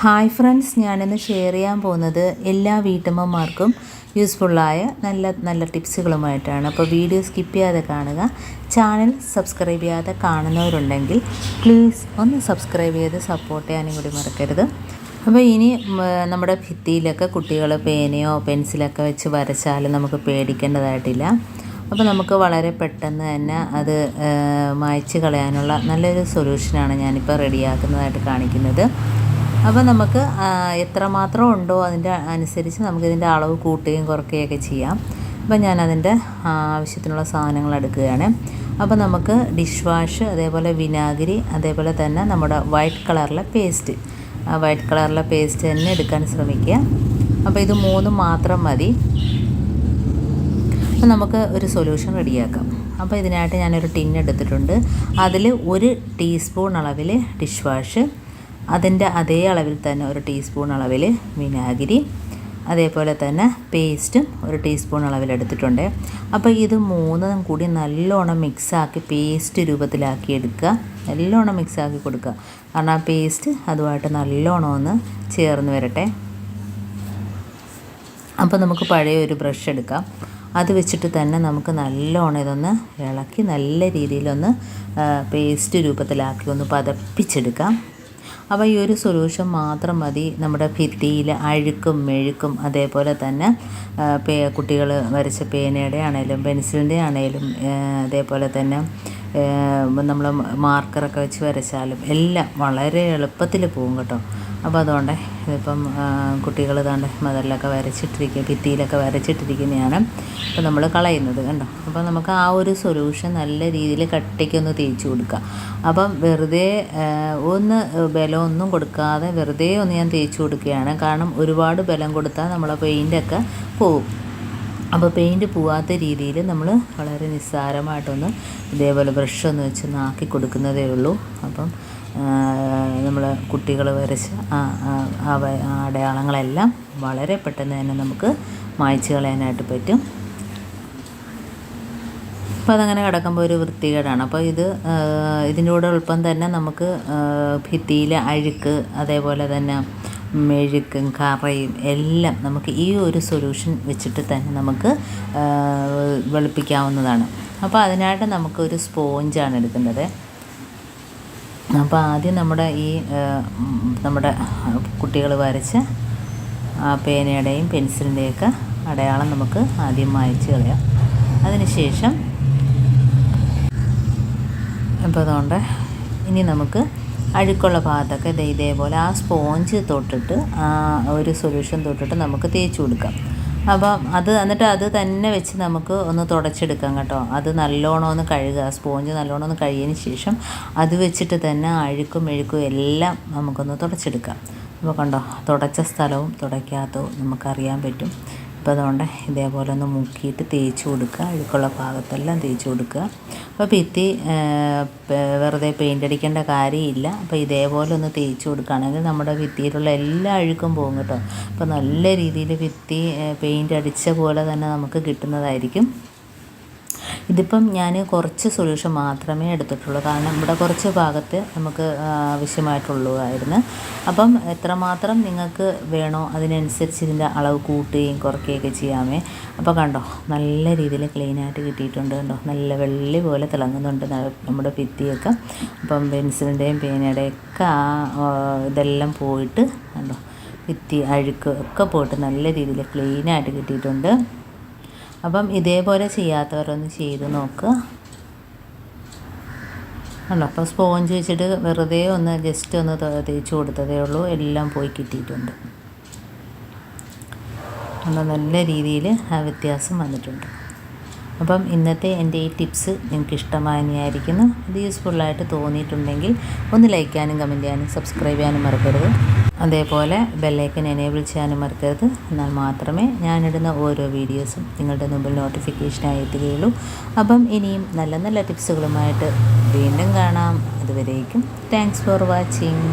Hi friends, ഞാനിന്ന് share ചെയ്യാൻ പോകുന്നത് എല്ലാ വീട്ടമ്മമാർക്കും യൂസ്ഫുള്ളായ നല്ല നല്ല ടിപ്സുകളുമായിട്ടാണ്. അപ്പോൾ വീഡിയോ സ്കിപ്പ് ചെയ്യാതെ കാണുക. ചാനൽ സബ്സ്ക്രൈബ് ചെയ്യാതെ കാണുന്നവരുണ്ടെങ്കിൽ പ്ലീസ് ഒന്ന് സബ്സ്ക്രൈബ് ചെയ്ത് സപ്പോർട്ട് ചെയ്യാനും കൂടി മറക്കരുത്. അപ്പോൾ ഇനി നമ്മുടെ ഭിത്തിയിലൊക്കെ കുട്ടികൾ പേനയോ പെൻസിലൊക്കെ വെച്ച് വരച്ചാലും നമുക്ക് പേടിക്കേണ്ടതായിട്ടില്ല. അപ്പോൾ നമുക്ക് വളരെ പെട്ടെന്ന് തന്നെ അത് മായ്ച്ച് കളയാനുള്ള നല്ലൊരു സൊല്യൂഷനാണ് ഞാനിപ്പോൾ റെഡിയാക്കുന്നതായിട്ട് കാണിക്കുന്നത്. അപ്പോൾ നമുക്ക് എത്രമാത്രം ഉണ്ടോ അതിൻ്റെ അനുസരിച്ച് നമുക്കിതിൻ്റെ അളവ് കൂട്ടുകയും കുറയ്ക്കുകയൊക്കെ ചെയ്യാം. അപ്പോൾ ഞാനതിൻ്റെ ആവശ്യത്തിനുള്ള സാധനങ്ങൾ എടുക്കുകയാണ്. അപ്പോൾ നമുക്ക് ഡിഷ് വാഷ്, അതേപോലെ വിനാഗിരി, അതേപോലെ തന്നെ നമ്മുടെ വൈറ്റ് കളറിലെ പേസ്റ്റ്, വൈറ്റ് കളറിലെ പേസ്റ്റ് തന്നെ എടുക്കാൻ ശ്രമിക്കുക. അപ്പോൾ ഇത് മൂന്നും മാത്രം മതി. അപ്പോൾ നമുക്ക് ഒരു സൊല്യൂഷൻ റെഡിയാക്കാം. അപ്പോൾ ഇതിനായിട്ട് ഞാനൊരു ടിൻ എടുത്തിട്ടുണ്ട്. അതിൽ 1 ടീസ്പൂൺ അളവിൽ ഡിഷ് വാഷ്, അതിൻ്റെ അതേ അളവിൽ തന്നെ 1 ടീസ്പൂൺ അളവിൽ വിനാഗിരി, അതേപോലെ തന്നെ പേസ്റ്റും 1 ടീസ്പൂൺ അളവിൽ എടുത്തിട്ടുണ്ട്. അപ്പോൾ ഇത് മൂന്നും കൂടി നല്ലോണം മിക്സാക്കി പേസ്റ്റ് രൂപത്തിലാക്കി എടുക്കുക. നല്ലോണം മിക്സാക്കി കൊടുക്കുക. കാരണം ആ പേസ്റ്റ് അതുമായിട്ട് നല്ലോണം ഒന്ന് ചേർന്ന് വരട്ടെ. അപ്പോൾ നമുക്ക് പഴയ ഒരു ബ്രഷ് എടുക്കാം. അത് വെച്ചിട്ട് തന്നെ നമുക്ക് നല്ലോണം ഇതൊന്ന് ഇളക്കി നല്ല രീതിയിലൊന്ന് പേസ്റ്റ് രൂപത്തിലാക്കി ഒന്ന് പതപ്പിച്ചെടുക്കാം. അപ്പോൾ ഈ ഒരു സൊല്യൂഷൻ മാത്രം മതി നമ്മുടെ ഭിത്തിയിൽ അഴുക്കും മെഴുക്കും, അതേപോലെ തന്നെ കുട്ടികൾ വരച്ച പേനയുടെ ആണേലും പെൻസിലിൻ്റെ ആണേലും, അതേപോലെ തന്നെ നമ്മൾ മാർക്കറൊക്കെ വെച്ച് വരച്ചാലും എല്ലാം വളരെ എളുപ്പത്തിൽ പോകും കേട്ടോ. അപ്പോൾ അതുകൊണ്ട് ഇതിപ്പം കുട്ടികൾ താണ്ട് മതിലൊക്കെ വരച്ചിട്ടിരിക്കുക, ഭിത്തിയിലൊക്കെ വരച്ചിട്ടിരിക്കുന്നതാണ് അപ്പോൾ നമ്മൾ കളയുന്നത് കണ്ടോ. അപ്പോൾ നമുക്ക് ആ ഒരു സൊല്യൂഷൻ നല്ല രീതിയിൽ കട്ടിക്കൊന്ന് തേച്ച് കൊടുക്കുക. അപ്പം വെറുതെ ഒന്ന് ബലമൊന്നും കൊടുക്കാതെ വെറുതെ ഒന്ന് ഞാൻ തേച്ച് കൊടുക്കുകയാണ്. കാരണം ഒരുപാട് ബലം കൊടുത്താൽ നമ്മളെ പെയിൻ്റൊക്കെ പോവും. അപ്പോൾ പെയിൻറ്റ് പോവാത്ത രീതിയിൽ നമ്മൾ വളരെ നിസ്സാരമായിട്ടൊന്ന് ഇതേപോലെ ബ്രഷൊന്ന് വെച്ച് ആക്കി കൊടുക്കുന്നതേ ഉള്ളൂ. അപ്പം നമ്മൾ കുട്ടികൾ വരച്ച അടയാളങ്ങളെല്ലാം വളരെ പെട്ടെന്ന് തന്നെ നമുക്ക് മായ്ച്ച് കളയാനായിട്ട് പറ്റും. അപ്പോൾ അതങ്ങനെ കിടക്കുമ്പോൾ ഒരു വൃത്തികേടാണ്. അപ്പോൾ ഇതിൻ്റെ കൂടെ എളുപ്പം തന്നെ നമുക്ക് ഭിത്തിയിലെ അഴുക്ക്, അതേപോലെ തന്നെ മെഴുക്കും കറയും എല്ലാം നമുക്ക് ഈ ഒരു സൊല്യൂഷൻ വെച്ചിട്ട് തന്നെ നമുക്ക് വെളുപ്പിക്കാവുന്നതാണ്. അപ്പോൾ അതിനായിട്ട് നമുക്കൊരു സ്പോഞ്ചാണ് എടുക്കുന്നത്. അപ്പോൾ ആദ്യം നമ്മുടെ നമ്മുടെ കുട്ടികൾ വരച്ച പേനയുടെയും പെൻസിലിൻ്റെയൊക്കെ അടയാളം നമുക്ക് ആദ്യം മായ്ച്ച് കളയാം. അതിനുശേഷം അപ്പോൾ അതുകൊണ്ട് ഇനി നമുക്ക് അഴുക്കുള്ള ഭാഗത്തൊക്കെ ഇതേപോലെ ആ സ്പോഞ്ച് തൊട്ടിട്ട് ഒരു സൊല്യൂഷൻ തൊട്ടിട്ട് നമുക്ക് തേച്ച് കൊടുക്കാം. അപ്പം എന്നിട്ട് അത് തന്നെ വെച്ച് നമുക്ക് ഒന്ന് തുടച്ചെടുക്കാം കേട്ടോ. അത് നല്ലോണം ഒന്ന് കഴുകുക. സ്പോഞ്ച് നല്ലോണം ഒന്ന് കഴുകിയതിന് ശേഷം അത് വെച്ചിട്ട് തന്നെ അഴുക്കും മെഴുക്കും എല്ലാം നമുക്കൊന്ന് തുടച്ചെടുക്കാം. അപ്പോൾ കണ്ടോ, തുടച്ച സ്ഥലവും തുടയ്ക്കാത്തതും നമുക്കറിയാൻ പറ്റും. അപ്പോൾ അതുകൊണ്ട് ഇതേപോലെ ഒന്ന് മുക്കിയിട്ട് തേച്ച് കൊടുക്കുക. അഴുക്കുള്ള ഭാഗത്തെല്ലാം തേച്ച് കൊടുക്കുക. അപ്പോൾ ഭിത്തി വെറുതെ പെയിൻ്റ് അടിക്കേണ്ട കാര്യമില്ല. അപ്പോൾ ഇതേപോലെ ഒന്ന് തേച്ച് കൊടുക്കുകയാണെങ്കിൽ നമ്മുടെ ഭിത്തിയിലുള്ള എല്ലാ അഴുക്കും പോകും കേട്ടോ. അപ്പോൾ നല്ല രീതിയിൽ ഭിത്തി പെയിൻ്റ് അടിച്ച പോലെ തന്നെ നമുക്ക് കിട്ടുന്നതായിരിക്കും. ഇതിപ്പം ഞാൻ കുറച്ച് സൊല്യൂഷൻ മാത്രമേ എടുത്തിട്ടുള്ളൂ. കാരണം ഇവിടെ കുറച്ച് ഭാഗത്ത് നമുക്ക് ആവശ്യമായിട്ടുള്ളതായിരുന്നു. അപ്പം എത്രമാത്രം നിങ്ങൾക്ക് വേണോ അതിനനുസരിച്ച് ഇതിൻ്റെ അളവ് കൂട്ടുകയും കുറയ്ക്കുകയൊക്കെ ചെയ്യാമേ. അപ്പോൾ കണ്ടോ, നല്ല രീതിയിൽ ക്ലീനായിട്ട് കിട്ടിയിട്ടുണ്ട് കണ്ടോ. നല്ല വെള്ളി പോലെ തിളങ്ങുന്നുണ്ട് നമ്മുടെ ഭിത്തിയൊക്കെ. അപ്പം പെൻസിലിൻ്റെയും പേനയുടെയൊക്കെ ഇതെല്ലാം പോയിട്ട് കണ്ടോ, ഭിത്തി അഴുക്ക് ഒക്കെ പോയിട്ട് നല്ല രീതിയിൽ ക്ലീനായിട്ട് കിട്ടിയിട്ടുണ്ട്. അപ്പം ഇതേപോലെ ചെയ്യാത്തവരൊന്ന് ചെയ്ത് നോക്കുക കണ്ടോ. അപ്പോൾ സ്പോഞ്ച് വെച്ചിട്ട് വെറുതെ ഒന്ന് ജസ്റ്റ് ഒന്ന് തേച്ച് കൊടുത്തതേ ഉള്ളൂ, എല്ലാം പോയി കിട്ടിയിട്ടുണ്ട്. നല്ല രീതിയിൽ ആ വ്യത്യാസം വന്നിട്ടുണ്ട്. അപ്പം ഇന്നത്തെ എൻ്റെ ഈ ടിപ്സ് നിങ്ങൾക്ക് ഇഷ്ടമായെന്ന് വിചാരിക്കുന്നു. ഇത് യൂസ്ഫുള്ളായിട്ട് തോന്നിയിട്ടുണ്ടെങ്കിൽ ഒന്ന് ലൈക്ക് ചെയ്യാനും കമൻറ്റ് ചെയ്യാനും സബ്സ്ക്രൈബ് ചെയ്യാനും മറക്കരുത്. അതേപോലെ ബെല്ലൈക്കൻ എനേബിൾ ചെയ്യാനും മറക്കരുത്. എന്നാൽ മാത്രമേ ഞാനിടുന്ന ഓരോ വീഡിയോസും നിങ്ങളുടെ മുമ്പിൽ നോട്ടിഫിക്കേഷനായി എത്തുകയുള്ളൂ. അപ്പം ഇനിയും നല്ല നല്ല ടിപ്സുകളുമായിട്ട് വീണ്ടും കാണാം. അതുവരേക്കും താങ്ക്സ് ഫോർ വാച്ചിങ്.